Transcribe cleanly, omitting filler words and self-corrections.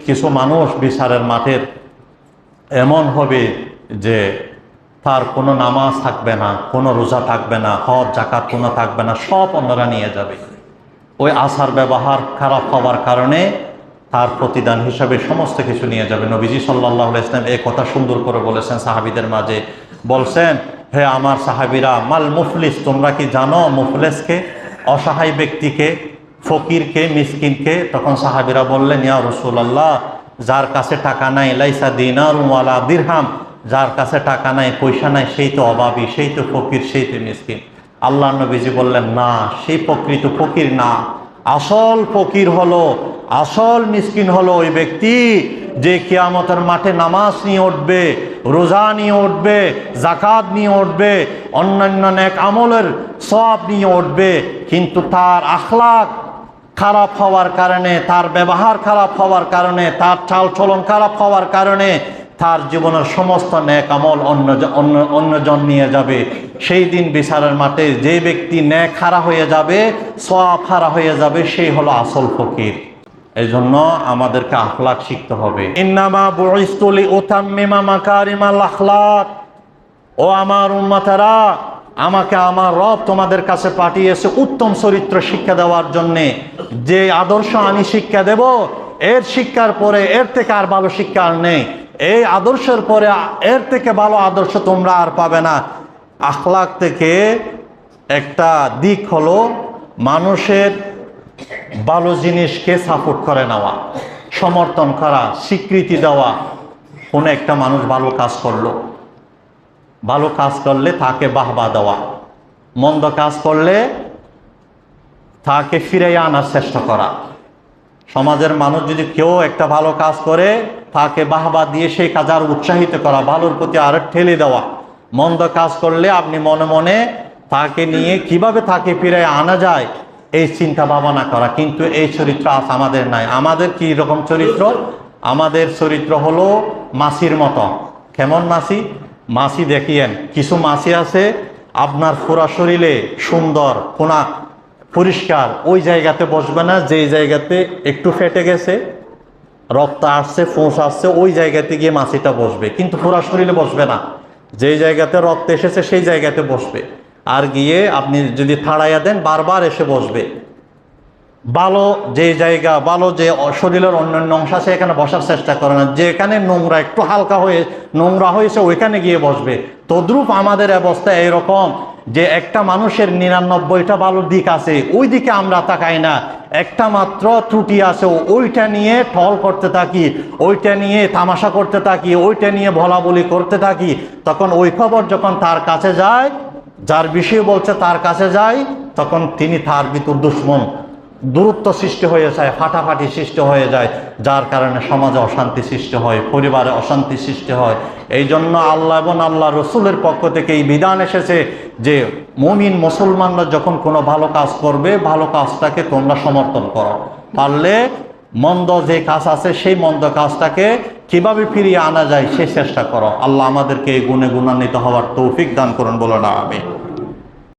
কিছু মানুষ বিচারের মাঠের এমন হবে যে তার কোনো নামাজ থাকবে না, কোনো রোজা থাকবে না, হজ জাকাত কোনো থাকবে না, সব অন্যরা নিয়ে যাবে। ওই আচার ব্যবহার খারাপ হওয়ার কারণে তার প্রতিদান হিসাবে সমস্ত কিছু নিয়ে যাবে। নবীজি সাল্লাল্লাহু আলাইহি ওয়াসাল্লাম এই কথা সুন্দর করে বলেছেন সাহাবীদের মাঝে, বলছেন, হে আমার সাহাবীরা, মাল মুফলিস, তোমরা কি জানো মুফলিসকে? অসহায় ব্যক্তিকে, ফকিরকে, মিসকিনকে। তখন সাহাবীরা বললেন, ইয়া রাসূলুল্লাহ, যার কাছে টাকা নাই, লাইসা দিনারুন ওয়ালা দিরহাম, যার কাছে টাকা নাই, পয়সা নাই, সেই তো অভাবী, সেই তো ফকির, সেই তো মিসকিন। আল্লাহ নবীজি বললেন, না, সেই প্রকৃত ফকির না, আসল ফকির হলো, আসল মিসকিন হলো ওই ব্যক্তি যে কিয়ামতের মাঠে নামাজ নিয়ে উঠবে, রোজা নিয়ে উঠবে, জাকাত নিয়ে উঠবে, অন্যান্য নেক আমলের সওয়াব নিয়ে উঠবে, কিন্তু তার আখলাক খারাপ হওয়ার কারণে, তার ব্যবহার খারাপ হওয়ার কারণে, তার চালচলন খারাপ হওয়ার কারণে তার জীবনের সমস্ত নেক আমল অন্যজন নিয়ে যাবে। সেই দিন বিচারের মাঠে যে ব্যক্তি নেক হারা হয়ে যাবে, সওয়াব হারা হয়ে যাবে, সেই হলো আসল ফকির। এই জন্য আমাদেরকে আখলাক শিখতে হবে। ইন্নামা বুইসতু লিউতাম্মিমা মাকারিমাল আখলাক, ও আমার উম্মতেরা, আমাকে আমার রব তোমাদের কাছে পাঠিয়েছে উত্তম চরিত্র শিক্ষা দেওয়ার জন্যে। যে আদর্শ আমি শিক্ষা দেব, এর শিক্ষার পরে এর থেকে আর ভালো শিক্ষা আর নেই। এই আদর্শের পরে এর থেকে ভালো আদর্শ তোমরা আর পাবে না। আখলাক থেকে একটা দিক হলো মানুষের ভালো জিনিসকে সাপোর্ট করে নেওয়া, সমর্থন করা, স্বীকৃতি দেওয়া। কোনো একটা মানুষ ভালো কাজ করলো, ভালো কাজ করলে তাকে বাহবা দেওয়া, মন্দ কাজ করলে তাকে ফিরিয়ে আনার চেষ্টা করা। সমাজের মানুষ যদি কেউ একটা ভালো কাজ করে, তাকে বাহবা দিয়ে সেই কাজ আর উৎসাহিত করা, ভালোর প্রতি আরো ঠেলে দেওয়া। মন্দ কাজ করলে আপনি মনে মনে তাকে নিয়ে কিভাবে তাকে ফিরিয়ে আনা যায় এই চিন্তা ভাবনা করা। কিন্তু এই চরিত্র আজ আমাদের নাই। আমাদের কি রকম চরিত্র? আমাদের চরিত্র হলো মাছির মতো। কেমন মাছি? মাছি দেখিয়েন, কিছু মাছি আছে আপনার পুরা শরীরে সুন্দর, কোনা পরিষ্কার, ওই জায়গাতে বসবে না যেই জায়গাতে একটু ফেটে গেছে, রক্ত আসছে, ফোঁস আসছে, ওই জায়গাতে গিয়ে মাছিটা বসবে, কিন্তু পুরা শরীরে বসবে না। যেই জায়গাতে রক্ত এসেছে সেই জায়গাতে বসবে, আর গিয়ে আপনি যদি থাড়াইয়া দেন বারবার এসে বসবে। ভালো যে জায়গা, ভালো যে শরীরের অন্যান্য অংশ আছে এখানে বসার চেষ্টা করে না। যেখানে নোংরা, একটু হালকা হয়ে নোংরা হয়েছে ওইখানে গিয়ে বসবে। তদ্রূপ আমাদের অবস্থা এরকম যে একটা মানুষের 99টা ভালো দিক আছে, ওই দিকে আমরা তাকাই না। একটা মাত্র ত্রুটি আছে, ওইটা নিয়ে টল করতে থাকি, ওইটা নিয়ে তামাশা করতে থাকি, ওইটা নিয়ে বলাবলি করতে থাকি। তখন ওই খবর যখন তার কাছে যায়, যার বিষয়ে বলছে তার কাছে যায়, তখন তিনি তার ভিতর দুশ্মন, দূরত্ব সৃষ্টি হয়ে যায়, ফাটাফাটি সৃষ্টি হয়ে যায়, যার কারণে সমাজে অশান্তি সৃষ্টি হয়, পরিবারে অশান্তি সৃষ্টি হয়। এই জন্য আল্লাহ এবং আল্লাহ রসুলের পক্ষ থেকে এই বিধান এসেছে যে মুমিন মুসলমানরা যখন কোনো ভালো কাজ করবে, ভালো কাজটাকে তোমরা সমর্থন করো। পারলে মন্দ যে কাজ আছে সেই মন্দ কাজটাকে কিভাবে ফিরিয়ে আনা যায় সেই চেষ্টা করো। আল্লাহ আমাদেরকে এই গুণে গুণান্বিত হওয়ার তৌফিক দান করুন, বলো না আমিন।